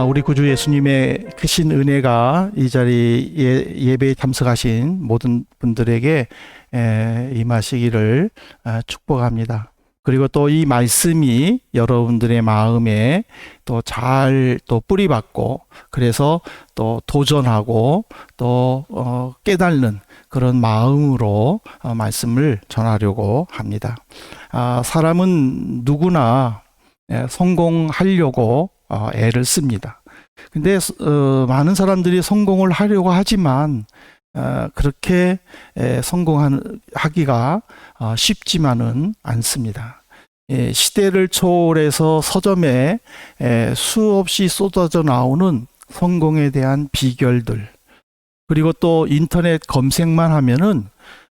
우리 구주 예수님의 크신 은혜가 이 자리에 예배에 참석하신 모든 분들에게 임하시기를 축복합니다. 그리고 또 이 말씀이 여러분들의 마음에 또 잘 뿌리박고, 그래서 또 도전하고 또 깨닫는 그런 마음으로 말씀을 전하려고 합니다. 사람은 누구나 성공하려고 애를 씁니다. 근데 많은 사람들이 성공을 하려고 하지만 그렇게 성공하기가 쉽지만은 않습니다. 시대를 초월해서 서점에 수없이 쏟아져 나오는 성공에 대한 비결들, 그리고 또 인터넷 검색만 하면은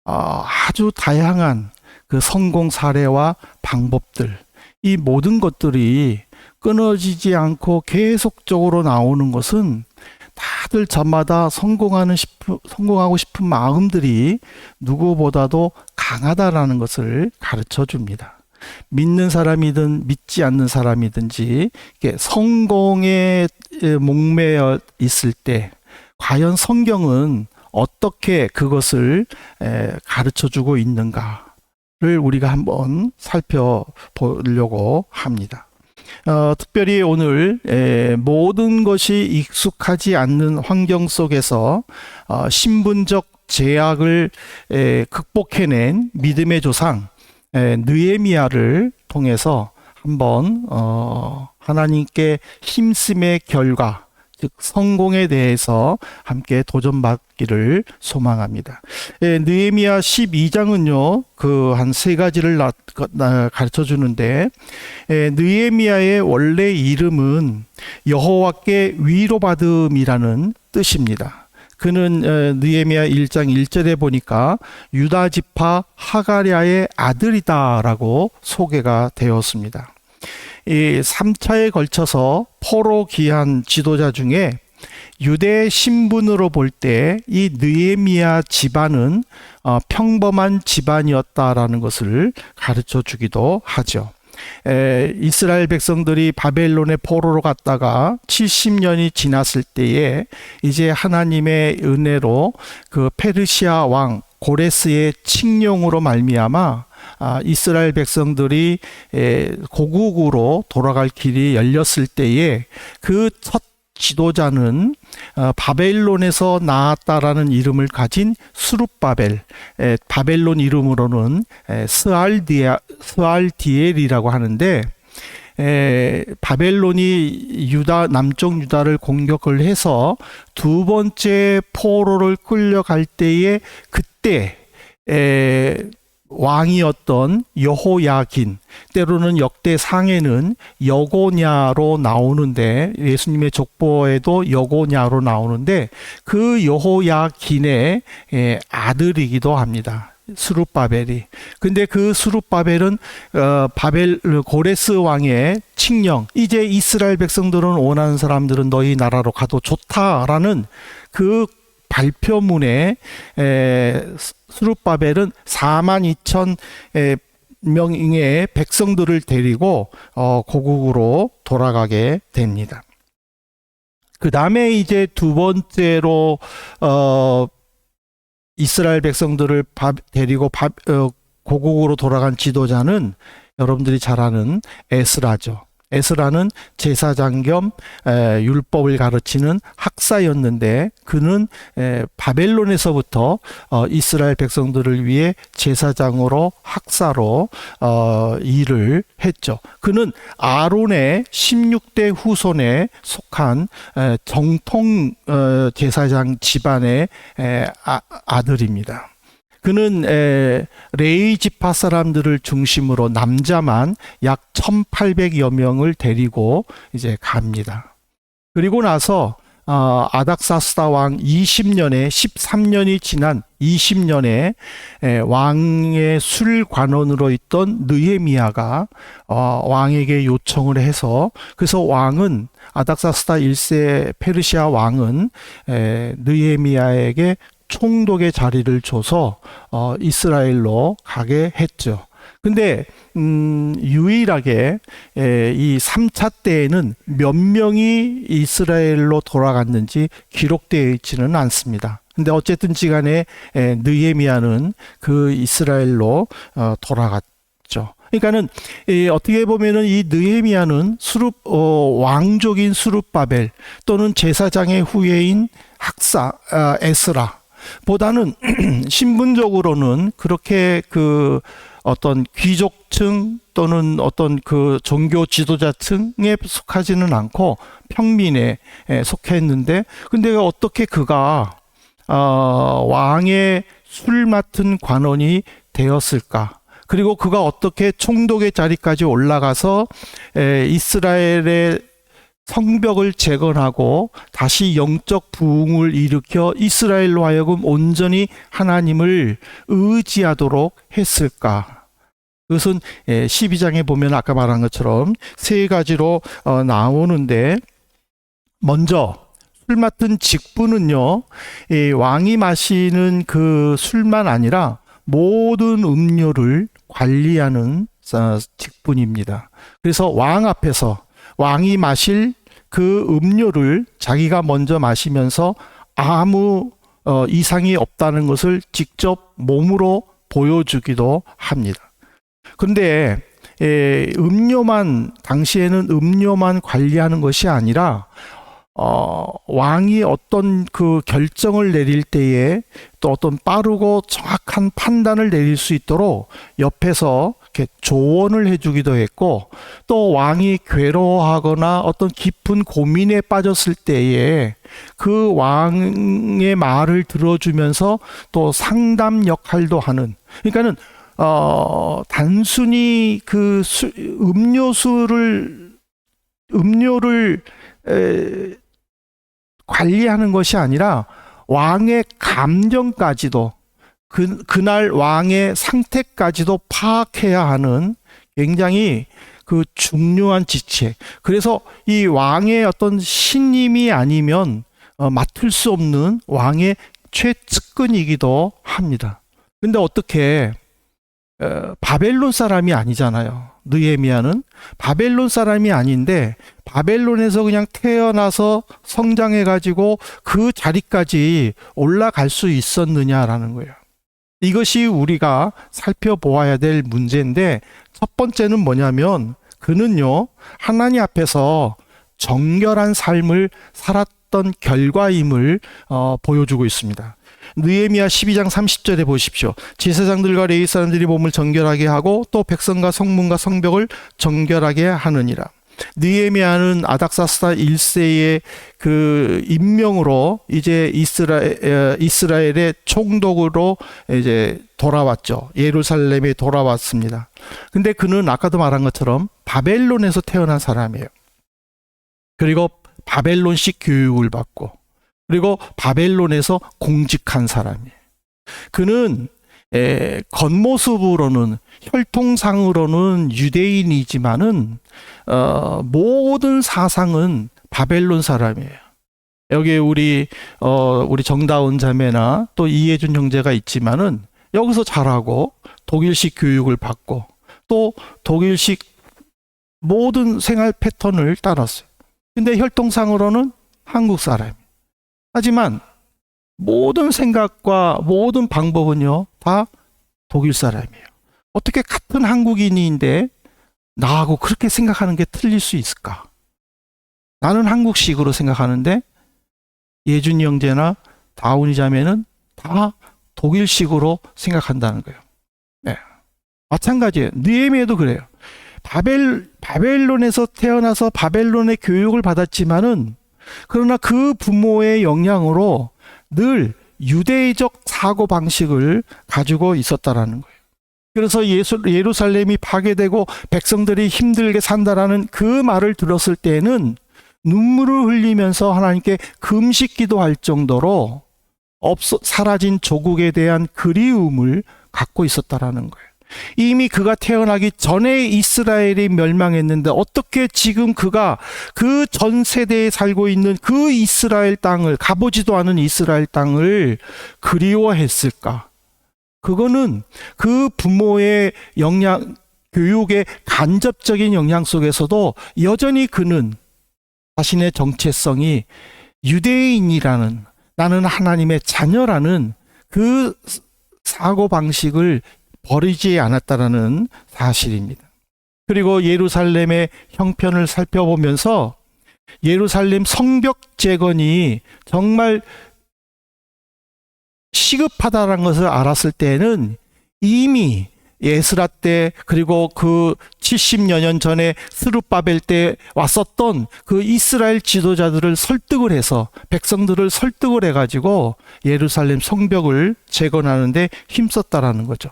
아주 다양한 그 성공 사례와 방법들, 이 모든 것들이 끊어지지 않고 계속적으로 나오는 것은 다들 저마다 성공하고 싶은 마음들이 누구보다도 강하다라는 것을 가르쳐 줍니다. 믿는 사람이든 믿지 않는 사람이든지 성공에 목매어 있을 때 과연 성경은 어떻게 그것을 가르쳐 주고 있는가를 우리가 한번 살펴보려고 합니다. 특별히 오늘 모든 것이 익숙하지 않는 환경 속에서 신분적 제약을 극복해낸 믿음의 조상 느헤미야를 통해서 한번 하나님께 힘쓰의 결과, 즉 성공에 대해서 함께 도전받기를 소망합니다. 느헤미야 12장은요 그 한 세 가지를 가르쳐 주는데, 느헤미야의 원래 이름은 여호와께 위로받음이라는 뜻입니다. 그는 느헤미야 1장 1절에 보니까 유다 지파 하가랴의 아들이다라고 소개가 되었습니다. 이 3차에 걸쳐서 포로 귀한 지도자 중에 유대 신분으로 볼 때 이 느헤미야 집안은 평범한 집안이었다라는 것을 가르쳐 주기도 하죠. 이스라엘 백성들이 바벨론의 포로로 갔다가 70년이 지났을 때에 이제 하나님의 은혜로 그 페르시아 왕 고레스의 칙령으로 말미암아 이스라엘 백성들이 고국으로 돌아갈 길이 열렸을 때에 그 첫 지도자는 바벨론에서 나왔다라는 이름을 가진 스룹바벨, 바벨론 이름으로는 스알디엘이라고 하는데, 바벨론이 남쪽 유다를 공격을 해서 두 번째 포로를 끌려갈 때에 그때 왕이었던 여호야긴, 때로는 역대 상에는 여고냐로 나오는데, 예수님의 족보에도 여고냐로 나오는데 그 여호야긴의 아들이기도 합니다. 스룹바벨이. 근데 그 스룹바벨은 고레스 왕의 칙령, 이제 이스라엘 백성들은 원하는 사람들은 너희 나라로 가도 좋다라는 그 발표문에 스룹바벨은 42,000명의 백성들을 데리고 고국으로 돌아가게 됩니다. 그 다음에 이제 두 번째로 이스라엘 백성들을 데리고 고국으로 돌아간 지도자는 여러분들이 잘 아는 에스라죠. 에스라는 제사장 겸 율법을 가르치는 학사였는데, 그는 바벨론에서부터 이스라엘 백성들을 위해 제사장으로 학사로 일을 했죠. 그는 아론의 16대 후손에 속한 정통 제사장 집안의 아들입니다. 그는 레위 지파 사람들을 중심으로 남자만 약 1,800여 명을 데리고 이제 갑니다. 그리고 나서 아닥사스다 왕 13년이 지난 20년에 왕의 술관원으로 있던 느헤미야가 왕에게 요청을 해서, 그래서 왕은 아닥사스다 1세 페르시아 왕은 느헤미야에게 총독의 자리를 줘서 이스라엘로 가게 했죠. 근데 유일하게 이 3차 때에는 몇 명이 이스라엘로 돌아갔는지 기록되어 있지는 않습니다. 근데 어쨌든지 간에 느헤미야는 그 이스라엘로 돌아갔죠. 그러니까는 어떻게 보면은 이 느헤미야는 왕족인 수룹바벨 또는 제사장의 후예인 학사 에스라 보다는 신분적으로는 그렇게 그 어떤 귀족층 또는 어떤 그 종교 지도자층에 속하지는 않고 평민에 속했는데, 근데 어떻게 그가 왕의 술 맡은 관원이 되었을까? 그리고 그가 어떻게 총독의 자리까지 올라가서 이스라엘의 성벽을 재건하고 다시 영적 부흥을 일으켜 이스라엘로 하여금 온전히 하나님을 의지하도록 했을까? 그것은 12장에 보면 아까 말한 것처럼 세 가지로 나오는데, 먼저 술 맡은 직분은요, 왕이 마시는 그 술만 아니라 모든 음료를 관리하는 직분입니다. 그래서 왕 앞에서 왕이 마실 그 음료를 자기가 먼저 마시면서 아무 이상이 없다는 것을 직접 몸으로 보여주기도 합니다. 근데 당시에는 음료만 관리하는 것이 아니라 왕이 어떤 그 결정을 내릴 때에 또 어떤 빠르고 정확한 판단을 내릴 수 있도록 옆에서 이렇게 조언을 해주기도 했고, 또 왕이 괴로워하거나 어떤 깊은 고민에 빠졌을 때에 그 왕의 말을 들어주면서 또 상담 역할도 하는, 그러니까는 단순히 그 음료를 관리하는 것이 아니라 왕의 감정까지도 그날 왕의 상태까지도 파악해야 하는 굉장히 그 중요한 지체. 그래서 이 왕의 어떤 신임이 아니면 맡을 수 없는 왕의 최측근이기도 합니다. 근데 어떻게 바벨론 사람이 아니잖아요. 느헤미야는 바벨론 사람이 아닌데 바벨론에서 그냥 태어나서 성장해가지고 그 자리까지 올라갈 수 있었느냐라는 거예요. 이것이 우리가 살펴보아야 될 문제인데, 첫 번째는 뭐냐면 그는요, 하나님 앞에서 정결한 삶을 살았던 결과임을 보여주고 있습니다. 느헤미야 12장 30절에 보십시오. 제사장들과 레위 사람들이 몸을 정결하게 하고 또 백성과 성문과 성벽을 정결하게 하느니라. 느헤미야는 아닥사스다 1세의 그 임명으로 이제 이스라엘의 총독으로 이제 돌아왔죠. 예루살렘에 돌아왔습니다. 근데 그는 아까도 말한 것처럼 바벨론에서 태어난 사람이에요. 그리고 바벨론식 교육을 받고, 그리고 바벨론에서 공직한 사람이에요. 그는 겉모습으로는, 혈통상으로는 유대인이지만은 모든 사상은 바벨론 사람이에요. 여기 우리 정다운 자매나 또 이해준 형제가 있지만은 여기서 자라고 독일식 교육을 받고 또 독일식 모든 생활 패턴을 따랐어요. 근데 혈통상으로는 한국 사람이에요. 하지만 모든 생각과 모든 방법은요, 다 독일 사람이에요. 어떻게 같은 한국인인데 나하고 그렇게 생각하는 게 틀릴 수 있을까? 나는 한국식으로 생각하는데 예준이 형제나 다운이 자매는 다 독일식으로 생각한다는 거예요. 네. 마찬가지예요. 느헤미야도 그래요. 바벨론에서 태어나서 바벨론의 교육을 받았지만은, 그러나 그 부모의 영향으로 늘 유대적 사고 방식을 가지고 있었다라는 거예요. 그래서 예루살렘이 파괴되고 백성들이 힘들게 산다라는 그 말을 들었을 때는 눈물을 흘리면서 하나님께 금식 기도할 정도로 사라진 조국에 대한 그리움을 갖고 있었다라는 거예요. 이미 그가 태어나기 전에 이스라엘이 멸망했는데 어떻게 지금 그가 그 전 세대에 살고 있는 그 이스라엘 땅을, 가보지도 않은 이스라엘 땅을 그리워했을까? 그거는 그 부모의 교육의 간접적인 영향 속에서도 여전히 그는 자신의 정체성이 유대인이라는, 나는 하나님의 자녀라는 그 사고방식을 버리지 않았다라는 사실입니다. 그리고 예루살렘의 형편을 살펴보면서 예루살렘 성벽 재건이 정말 시급하다는 것을 알았을 때는 이미 에스라 때, 그리고 그 70여 년 전에 스룹바벨 때 왔었던 그 이스라엘 지도자들을 설득을 해서, 백성들을 설득을 해가지고 예루살렘 성벽을 재건하는데 힘썼다라는 거죠.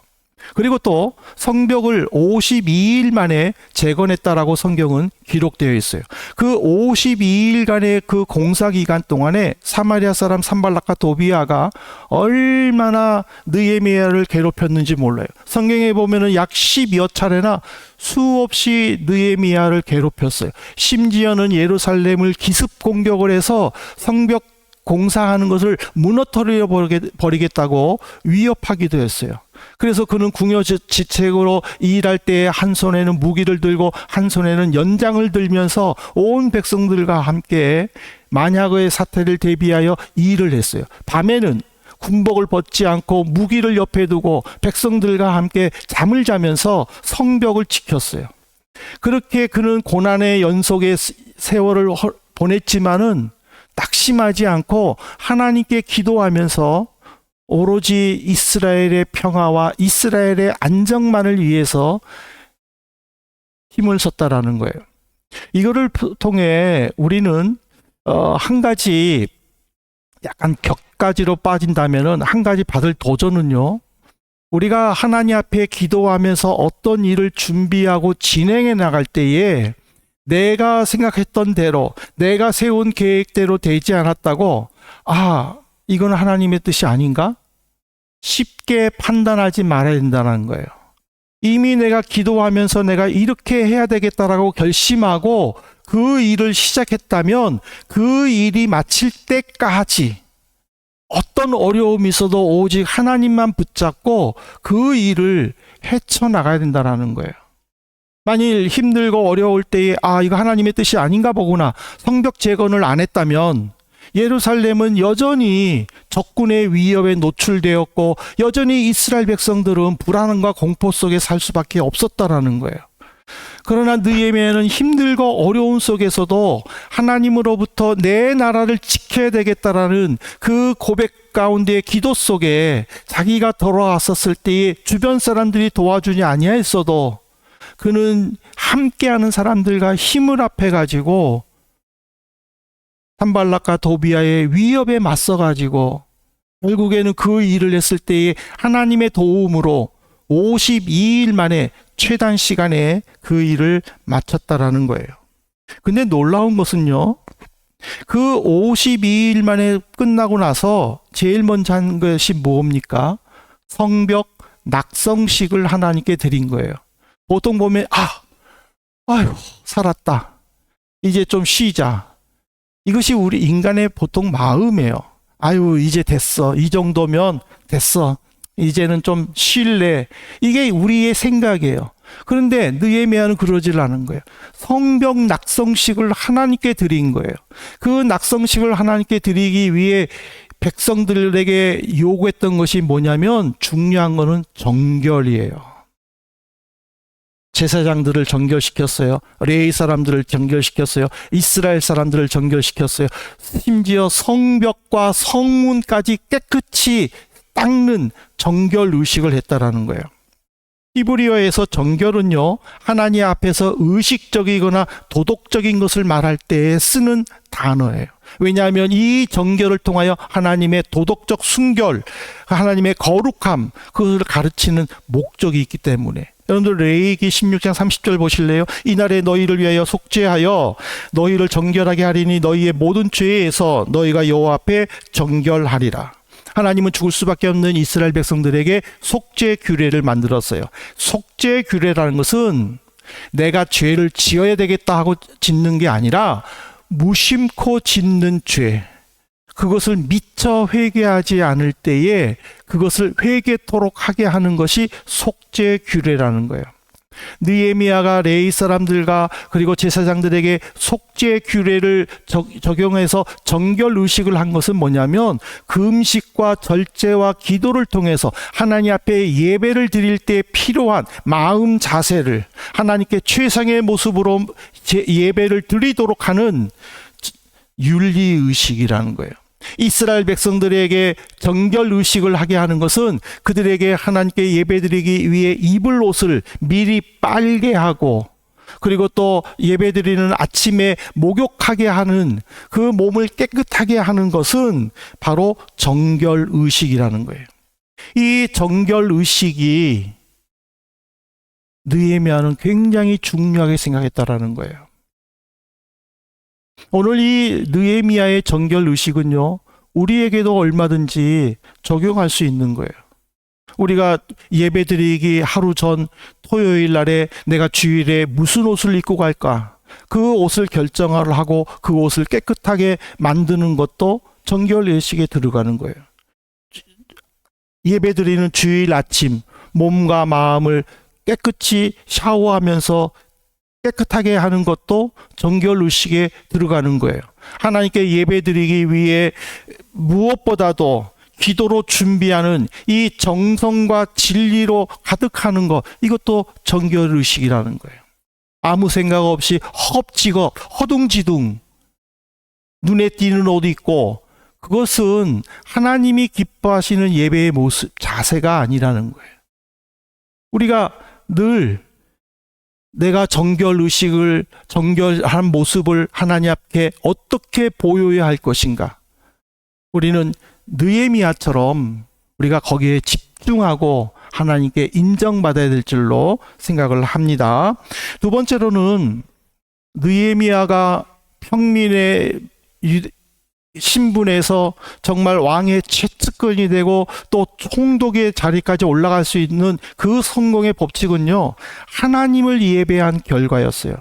그리고 또 성벽을 52일 만에 재건했다라고 성경은 기록되어 있어요. 그 52일간의 그 공사 기간 동안에 사마리아 사람 산발락과 도비아가 얼마나 느헤미야를 괴롭혔는지 몰라요. 성경에 보면은 약 10여 차례나 수없이 느헤미야를 괴롭혔어요. 심지어는 예루살렘을 기습 공격을 해서 성벽 공사하는 것을 무너뜨려 버리겠다고 위협하기도 했어요. 그래서 그는 궁여지책으로 일할 때 한 손에는 무기를 들고 한 손에는 연장을 들면서 온 백성들과 함께 만약의 사태를 대비하여 일을 했어요. 밤에는 군복을 벗지 않고 무기를 옆에 두고 백성들과 함께 잠을 자면서 성벽을 지켰어요. 그렇게 그는 고난의 연속의 세월을 보냈지만은 낙심하지 않고 하나님께 기도하면서 오로지 이스라엘의 평화와 이스라엘의 안정만을 위해서 힘을 썼다라는 거예요. 이거를 통해 우리는 한 가지, 약간 격가지로 빠진다면은 한 가지 받을 도전은요, 우리가 하나님 앞에 기도하면서 어떤 일을 준비하고 진행해 나갈 때에 내가 생각했던 대로, 내가 세운 계획대로 되지 않았다고, 이건 하나님의 뜻이 아닌가? 쉽게 판단하지 말아야 된다는 거예요. 이미 내가 기도하면서 내가 이렇게 해야 되겠다라고 결심하고 그 일을 시작했다면 그 일이 마칠 때까지 어떤 어려움이 있어도 오직 하나님만 붙잡고 그 일을 헤쳐나가야 된다는 거예요. 만일 힘들고 어려울 때에 이거 하나님의 뜻이 아닌가 보구나, 성벽 재건을 안 했다면 예루살렘은 여전히 적군의 위협에 노출되었고 여전히 이스라엘 백성들은 불안함과 공포 속에 살 수밖에 없었다라는 거예요. 그러나 느헤미야는 힘들고 어려운 속에서도 하나님으로부터 내 나라를 지켜야 되겠다라는 그 고백 가운데 기도 속에 자기가 돌아왔었을 때에 주변 사람들이 도와주지 아니하였어도 그는 함께하는 사람들과 힘을 합해가지고 산발락과 도비아의 위협에 맞서가지고 결국에는 그 일을 했을 때에 하나님의 도움으로 52일 만에 최단 시간에 그 일을 마쳤다라는 거예요. 근데 놀라운 것은요, 그 52일 만에 끝나고 나서 제일 먼저 한 것이 뭡니까? 성벽 낙성식을 하나님께 드린 거예요. 보통 보면 살았다, 이제 좀 쉬자, 이것이 우리 인간의 보통 마음이에요. 이제 됐어, 이 정도면 됐어, 이제는 좀 쉴래, 이게 우리의 생각이에요. 그런데 느헤미야는 그러질 않은 거예요. 성벽 낙성식을 하나님께 드린 거예요. 그 낙성식을 하나님께 드리기 위해 백성들에게 요구했던 것이 뭐냐면, 중요한 거는 정결이에요. 제사장들을 정결시켰어요. 레위 사람들을 정결시켰어요. 이스라엘 사람들을 정결시켰어요. 심지어 성벽과 성문까지 깨끗이 닦는 정결 의식을 했다라는 거예요. 히브리어에서 정결은요, 하나님 앞에서 의식적이거나 도덕적인 것을 말할 때 쓰는 단어예요. 왜냐하면 이 정결을 통하여 하나님의 도덕적 순결, 하나님의 거룩함, 그것을 가르치는 목적이 있기 때문에. 여러분들 레위기 16장 30절 보실래요? 이날에 너희를 위하여 속죄하여 너희를 정결하게 하리니 너희의 모든 죄에서 너희가 여호와 앞에 정결하리라. 하나님은 죽을 수밖에 없는 이스라엘 백성들에게 속죄 규례를 만들었어요. 속죄 규례라는 것은 내가 죄를 지어야 되겠다 하고 짓는 게 아니라 무심코 짓는 죄, 그것을 미처 회개하지 않을 때에 그것을 회개토록 하게 하는 것이 속죄 규례라는 거예요. 느헤미야가 레위 사람들과 그리고 제사장들에게 속죄 규례를 적용해서 정결 의식을 한 것은 뭐냐면, 금식과 절제와 기도를 통해서 하나님 앞에 예배를 드릴 때 필요한 마음 자세를 하나님께 최상의 모습으로 예배를 드리도록 하는 윤리 의식이라는 거예요. 이스라엘 백성들에게 정결 의식을 하게 하는 것은 그들에게 하나님께 예배드리기 위해 입을 옷을 미리 빨게 하고, 그리고 또 예배드리는 아침에 목욕하게 하는, 그 몸을 깨끗하게 하는 것은 바로 정결 의식이라는 거예요. 이 정결 의식이 느헤미야는 굉장히 중요하게 생각했다라는 거예요. 오늘 이 느헤미야의 정결 의식은요, 우리에게도 얼마든지 적용할 수 있는 거예요. 우리가 예배드리기 하루 전 토요일 날에 내가 주일에 무슨 옷을 입고 갈까, 그 옷을 결정을 하고 그 옷을 깨끗하게 만드는 것도 정결 의식에 들어가는 거예요. 예배드리는 주일 아침 몸과 마음을 깨끗이 샤워하면서 깨끗하게 하는 것도 정결 의식에 들어가는 거예요. 하나님께 예배드리기 위해 무엇보다도 기도로 준비하는 이 정성과 진리로 가득하는 것, 이것도 정결 의식이라는 거예요. 아무 생각 없이 허겁지겁 허둥지둥 눈에 띄는 옷 입고, 그것은 하나님이 기뻐하시는 예배의 모습, 자세가 아니라는 거예요. 우리가 늘 내가 정결 의식을, 정결한 모습을 하나님 앞에 어떻게 보여야 할 것인가, 우리는 느헤미야처럼 우리가 거기에 집중하고 하나님께 인정받아야 될 줄로 생각을 합니다. 두 번째로는 느헤미야가 평민의 신분에서 정말 왕의 최측근이 되고 또 총독의 자리까지 올라갈 수 있는 그 성공의 법칙은요, 하나님을 예배한 결과였어요.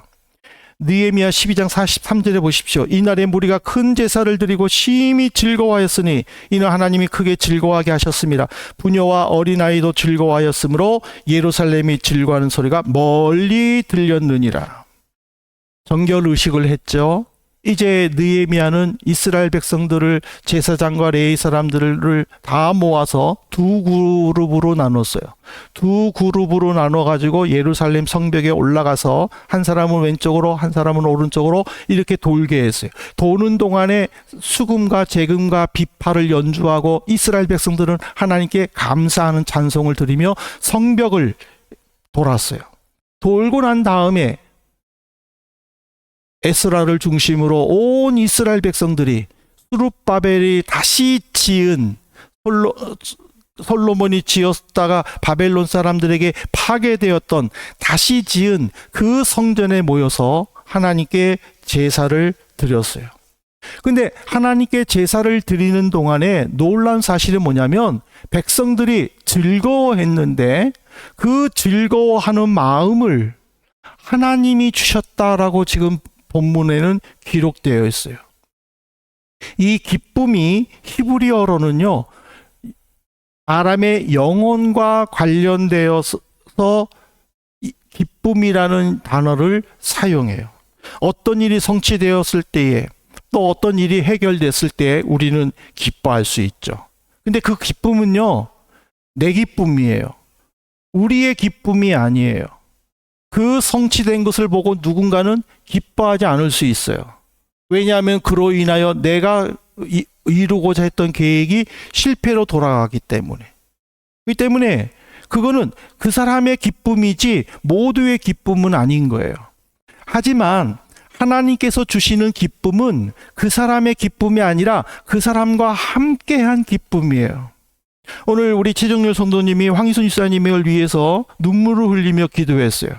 느헤미야 12장 43절에 보십시오. 이날에 무리가 큰 제사를 드리고 심히 즐거워하였으니 이는 하나님이 크게 즐거워하게 하셨습니다. 부녀와 어린아이도 즐거워하였으므로 예루살렘이 즐거워하는 소리가 멀리 들렸느니라. 정결 의식을 했죠. 이제 느헤미야는 이스라엘 백성들을, 제사장과 레위 사람들을 다 모아서 두 그룹으로 나눴어요. 두 그룹으로 나눠가지고 예루살렘 성벽에 올라가서 한 사람은 왼쪽으로 한 사람은 오른쪽으로 이렇게 돌게 했어요. 도는 동안에 수금과 재금과 비파를 연주하고 이스라엘 백성들은 하나님께 감사하는 찬송을 드리며 성벽을 돌았어요. 돌고 난 다음에 에스라를 중심으로 온 이스라엘 백성들이 스룹바벨이 다시 지은, 솔로몬이 지었다가 바벨론 사람들에게 파괴되었던 다시 지은 그 성전에 모여서 하나님께 제사를 드렸어요. 근데 하나님께 제사를 드리는 동안에 놀라운 사실은 뭐냐면, 백성들이 즐거워했는데 그 즐거워하는 마음을 하나님이 주셨다라고 지금 본문에는 기록되어 있어요. 이 기쁨이 히브리어로는요, 아람의 영혼과 관련되어서 기쁨이라는 단어를 사용해요. 어떤 일이 성취되었을 때에, 또 어떤 일이 해결됐을 때 우리는 기뻐할 수 있죠. 근데 그 기쁨은요, 내 기쁨이에요. 우리의 기쁨이 아니에요. 그 성취된 것을 보고 누군가는 기뻐하지 않을 수 있어요. 왜냐하면 그로 인하여 내가 이루고자 했던 계획이 실패로 돌아가기 때문에. 그렇기 때문에 그거는 그 사람의 기쁨이지 모두의 기쁨은 아닌 거예요. 하지만 하나님께서 주시는 기쁨은 그 사람의 기쁨이 아니라 그 사람과 함께한 기쁨이에요. 오늘 우리 최정렬 성도님이 황희순 집사님을 위해서 눈물을 흘리며 기도했어요.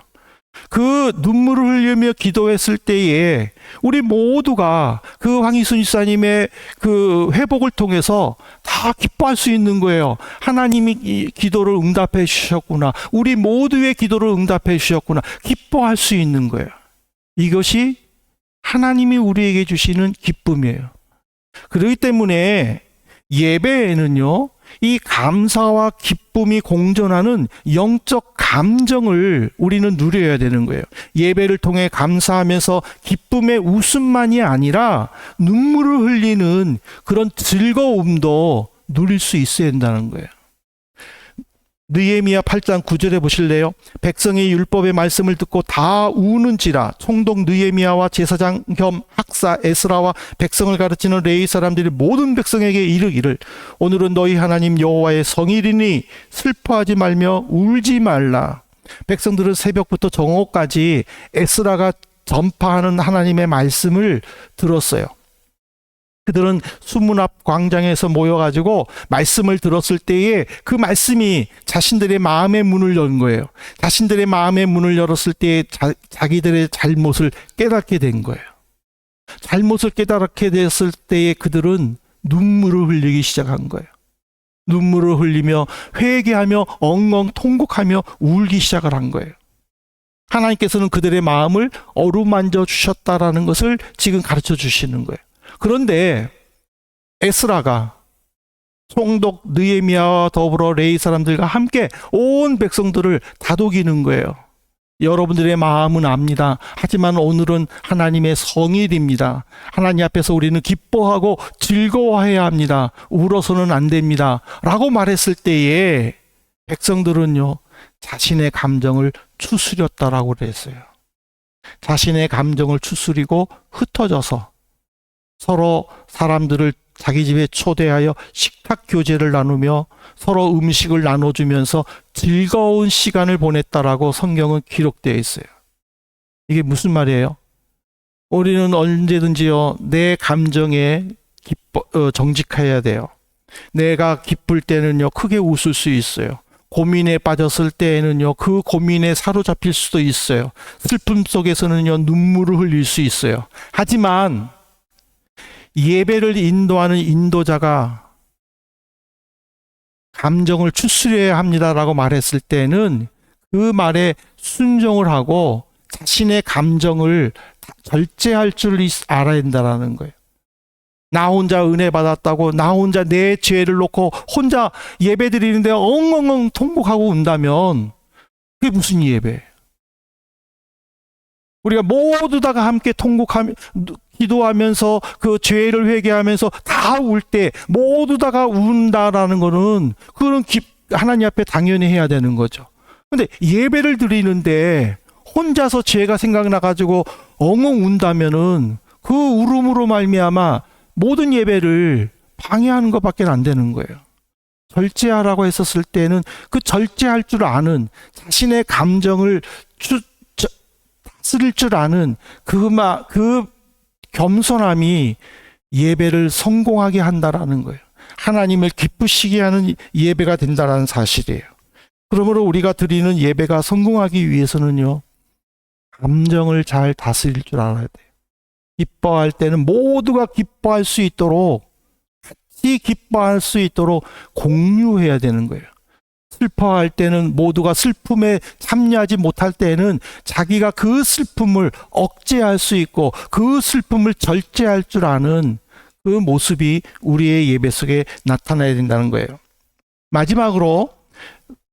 그 눈물을 흘리며 기도했을 때에 우리 모두가 그 황희순 집사님의 그 회복을 통해서 다 기뻐할 수 있는 거예요. 하나님이 이 기도를 응답해 주셨구나. 우리 모두의 기도를 응답해 주셨구나. 기뻐할 수 있는 거예요. 이것이 하나님이 우리에게 주시는 기쁨이에요. 그렇기 때문에 예배에는요, 이 감사와 기쁨이 공존하는 영적 감정을 우리는 누려야 되는 거예요. 예배를 통해 감사하면서 기쁨의 웃음만이 아니라 눈물을 흘리는 그런 즐거움도 누릴 수 있어야 된다는 거예요. 느헤미야 8장 9절에 보실래요? 백성이 율법의 말씀을 듣고 다 우는지라. 총독 느헤미야와 제사장 겸 학사 에스라와 백성을 가르치는 레위 사람들이 모든 백성에게 이르기를 오늘은 너희 하나님 여호와의 성일이니 슬퍼하지 말며 울지 말라. 백성들은 새벽부터 정오까지 에스라가 전파하는 하나님의 말씀을 들었어요. 그들은 수문 앞 광장에서 모여가지고 말씀을 들었을 때에 그 말씀이 자신들의 마음의 문을 연 거예요. 자신들의 마음의 문을 열었을 때에 자기들의 잘못을 깨닫게 된 거예요. 잘못을 깨닫게 됐을 때에 그들은 눈물을 흘리기 시작한 거예요. 눈물을 흘리며 회개하며 엉엉 통곡하며 울기 시작을 한 거예요. 하나님께서는 그들의 마음을 어루만져 주셨다라는 것을 지금 가르쳐 주시는 거예요. 그런데 에스라가 총독 느헤미야와 더불어 레위 사람들과 함께 온 백성들을 다독이는 거예요. 여러분들의 마음은 압니다. 하지만 오늘은 하나님의 성일입니다. 하나님 앞에서 우리는 기뻐하고 즐거워해야 합니다. 울어서는 안 됩니다. 라고 말했을 때에 백성들은요, 자신의 감정을 추스렸다라고 그랬어요. 자신의 감정을 추스리고 흩어져서 서로 사람들을 자기 집에 초대하여 식탁 교제를 나누며 서로 음식을 나눠주면서 즐거운 시간을 보냈다라고 성경은 기록되어 있어요. 이게 무슨 말이에요? 우리는 언제든지요, 내 감정에 정직해야 돼요. 내가 기쁠 때는요, 크게 웃을 수 있어요. 고민에 빠졌을 때에는요, 그 고민에 사로잡힐 수도 있어요. 슬픔 속에서는요, 눈물을 흘릴 수 있어요. 하지만 예배를 인도하는 인도자가 감정을 추스려야 합니다라고 말했을 때는 그 말에 순종을 하고 자신의 감정을 절제할 줄 알아야 된다는 거예요. 나 혼자 은혜 받았다고 나 혼자 내 죄를 놓고 혼자 예배 드리는데 엉엉엉 통곡하고 운다면 그게 무슨 예배예요? 우리가 모두 다가 함께 통곡하며 기도하면서 그 죄를 회개하면서 다 울 때 모두 다가 운다라는 거는 그거는 하나님 앞에 당연히 해야 되는 거죠. 근데 예배를 드리는데 혼자서 죄가 생각나 가지고 엉엉 운다면은 그 울음으로 말미암아 모든 예배를 방해하는 것밖에 안 되는 거예요. 절제하라고 했었을 때는 그 절제할 줄 아는 자신의 감정을 다스릴 줄 아는 그 겸손함이 예배를 성공하게 한다라는 거예요. 하나님을 기쁘시게 하는 예배가 된다라는 사실이에요. 그러므로 우리가 드리는 예배가 성공하기 위해서는요, 감정을 잘 다스릴 줄 알아야 돼요. 기뻐할 때는 모두가 기뻐할 수 있도록, 같이 기뻐할 수 있도록 공유해야 되는 거예요. 슬퍼할 때는 모두가 슬픔에 참여하지 못할 때는 자기가 그 슬픔을 억제할 수 있고 그 슬픔을 절제할 줄 아는 그 모습이 우리의 예배 속에 나타나야 된다는 거예요. 마지막으로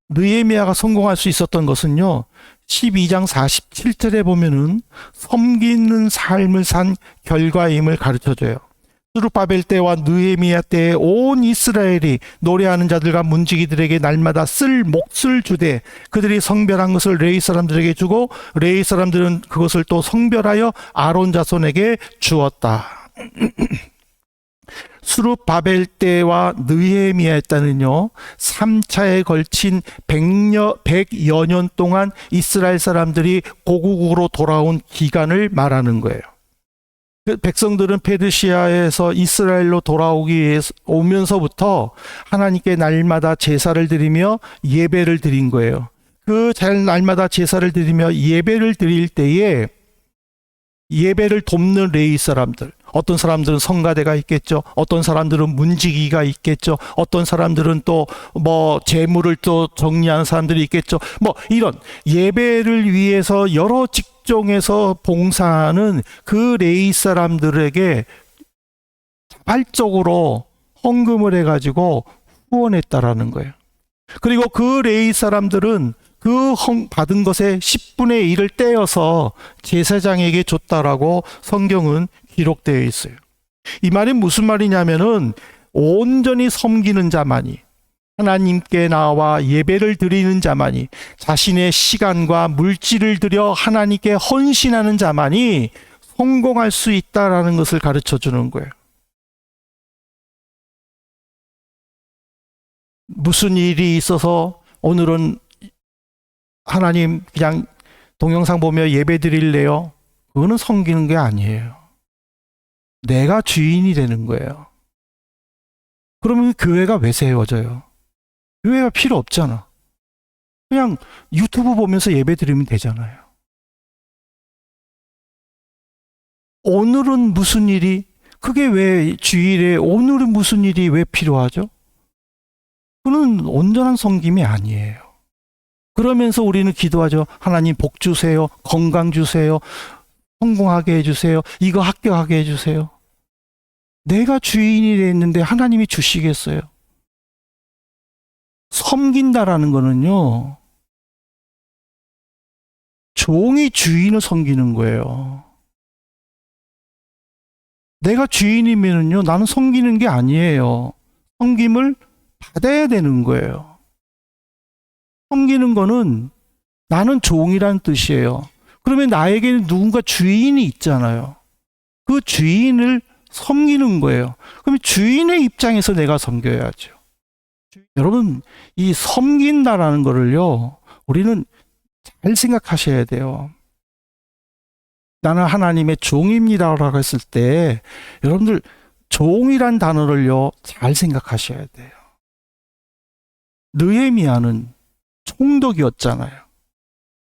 느헤미야가 성공할 수 있었던 것은요, 12장 47절에 보면은 섬기는 삶을 산 결과임을 가르쳐줘요. 스룹바벨 때와 느헤미야 때에 온 이스라엘이 노래하는 자들과 문지기들에게 날마다 쓸 몫을 주되 그들이 성별한 것을 레위 사람들에게 주고 레위 사람들은 그것을 또 성별하여 아론 자손에게 주었다. 스룹바벨 때와 느헤미야 때는요, 3차에 걸친 100여 년 동안 이스라엘 사람들이 고국으로 돌아온 기간을 말하는 거예요. 백성들은 페르시아에서 이스라엘로 돌아오기 위해서 오면서부터 하나님께 날마다 제사를 드리며 예배를 드린 거예요. 그 날마다 제사를 드리며 예배를 드릴 때에 예배를 돕는 레위 사람들, 어떤 사람들은 성가대가 있겠죠. 어떤 사람들은 문지기가 있겠죠. 어떤 사람들은 또 재물을 또 정리하는 사람들이 있겠죠. 이런 예배를 위해서 여러 직종에서 봉사하는 그 레위 사람들에게 자발적으로 헌금을 해가지고 후원했다라는 거예요. 그리고 그 레위 사람들은 그 받은 것의 10분의 1을 떼어서 제사장에게 줬다라고 성경은 기록되어 있어요. 이 말이 무슨 말이냐면은 온전히 섬기는 자만이, 하나님께 나와 예배를 드리는 자만이, 자신의 시간과 물질을 들여 하나님께 헌신하는 자만이 성공할 수 있다라는 것을 가르쳐 주는 거예요. 무슨 일이 있어서 오늘은 하나님 그냥 동영상 보며 예배 드릴래요? 그거는 섬기는 게 아니에요. 내가 주인이 되는 거예요. 그러면 교회가 왜 세워져요? 교회가 필요 없잖아. 그냥 유튜브 보면서 예배 드리면 되잖아요. 오늘은 무슨 일이, 그게 왜 주일에 오늘은 무슨 일이 왜 필요하죠? 그는 온전한 섬김이 아니에요. 그러면서 우리는 기도하죠. 하나님 복 주세요. 건강 주세요. 성공하게 해주세요. 이거 합격하게 해주세요. 내가 주인이 됐는데 하나님이 주시겠어요? 섬긴다라는 거는요, 종이 주인을 섬기는 거예요. 내가 주인이면요, 나는 섬기는 게 아니에요. 섬김을 받아야 되는 거예요. 섬기는 거는 나는 종이란 뜻이에요. 그러면 나에게는 누군가 주인이 있잖아요. 그 주인을 섬기는 거예요. 그러면 주인의 입장에서 내가 섬겨야죠. 여러분, 이 섬긴다라는 거를요, 우리는 잘 생각하셔야 돼요. 나는 하나님의 종입니다라고 했을 때 여러분들 종이란 단어를요, 잘 생각하셔야 돼요. 느헤미야는 총독이었잖아요.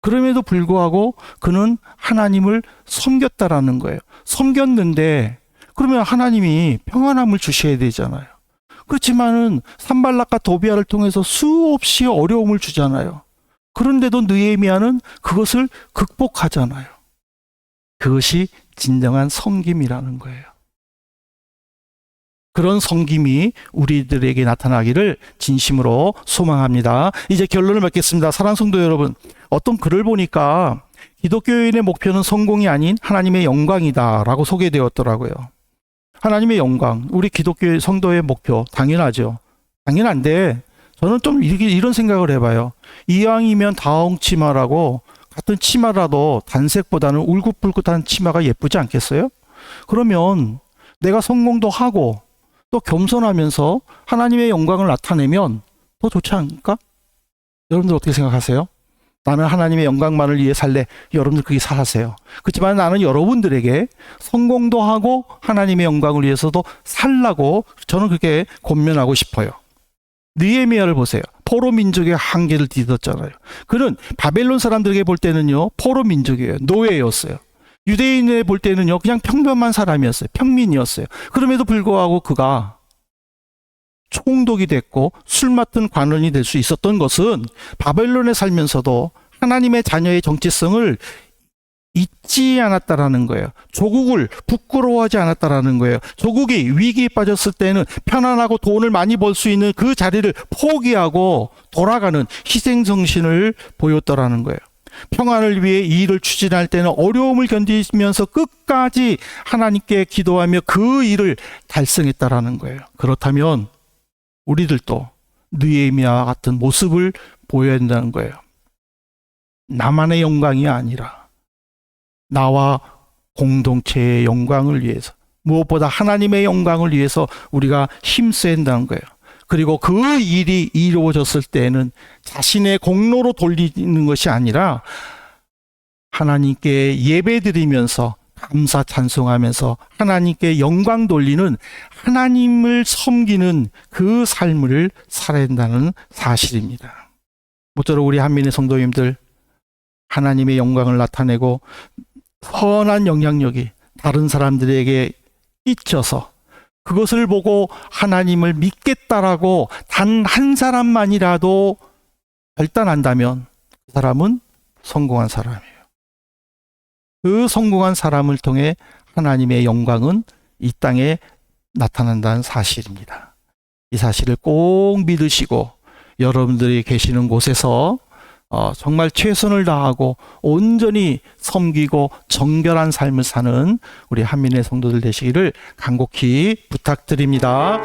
그럼에도 불구하고 그는 하나님을 섬겼다라는 거예요. 섬겼는데 그러면 하나님이 평안함을 주셔야 되잖아요. 그렇지만은 산발락과 도비아를 통해서 수없이 어려움을 주잖아요. 그런데도 느헤미야는 그것을 극복하잖아요. 그것이 진정한 섬김이라는 거예요. 그런 섬김이 우리들에게 나타나기를 진심으로 소망합니다. 이제 결론을 맺겠습니다. 사랑하는 성도 여러분, 어떤 글을 보니까 기독교인의 목표는 성공이 아닌 하나님의 영광이다라고 소개되었더라고요. 하나님의 영광, 우리 기독교 성도의 목표, 당연하죠. 당연한데 저는 좀 이런 생각을 해봐요. 이왕이면 다홍 치마라고, 같은 치마라도 단색보다는 울긋불긋한 치마가 예쁘지 않겠어요? 그러면 내가 성공도 하고 또 겸손하면서 하나님의 영광을 나타내면 더 좋지 않을까? 여러분들 어떻게 생각하세요? 나는 하나님의 영광만을 위해 살래. 여러분들 그게 살아세요. 그렇지만 나는 여러분들에게 성공도 하고 하나님의 영광을 위해서도 살라고 저는 그렇게 권면하고 싶어요. 느헤미야를 보세요. 포로 민족의 한계를 뒤덮었잖아요. 그는 바벨론 사람들에게 볼 때는요, 포로 민족이에요. 노예였어요. 유대인에 볼 때는요, 그냥 평범한 사람이었어요. 평민이었어요. 그럼에도 불구하고 그가 총독이 됐고 술 맡은 관원이 될 수 있었던 것은 바벨론에 살면서도 하나님의 자녀의 정체성을 잊지 않았다라는 거예요. 조국을 부끄러워하지 않았다라는 거예요. 조국이 위기에 빠졌을 때는 편안하고 돈을 많이 벌 수 있는 그 자리를 포기하고 돌아가는 희생정신을 보였더라는 거예요. 평안을 위해 이 일을 추진할 때는 어려움을 견디면서 끝까지 하나님께 기도하며 그 일을 달성했다라는 거예요. 그렇다면 우리들도 느헤미야와 같은 모습을 보여야 된다는 거예요. 나만의 영광이 아니라 나와 공동체의 영광을 위해서, 무엇보다 하나님의 영광을 위해서 우리가 힘써야 한다는 거예요. 그리고 그 일이 이루어졌을 때에는 자신의 공로로 돌리는 것이 아니라 하나님께 예배드리면서 감사 찬송하면서 하나님께 영광 돌리는, 하나님을 섬기는 그 삶을 살아야 한다는 사실입니다. 모쪼록 우리 한민의 성도님들, 하나님의 영광을 나타내고 선한 영향력이 다른 사람들에게 끼쳐서 그것을 보고 하나님을 믿겠다라고 단 한 사람만이라도 결단한다면 그 사람은 성공한 사람이에요. 그 성공한 사람을 통해 하나님의 영광은 이 땅에 나타난다는 사실입니다. 이 사실을 꼭 믿으시고 여러분들이 계시는 곳에서 정말 최선을 다하고 온전히 섬기고 정결한 삶을 사는 우리 한민의 성도들 되시기를 간곡히 부탁드립니다.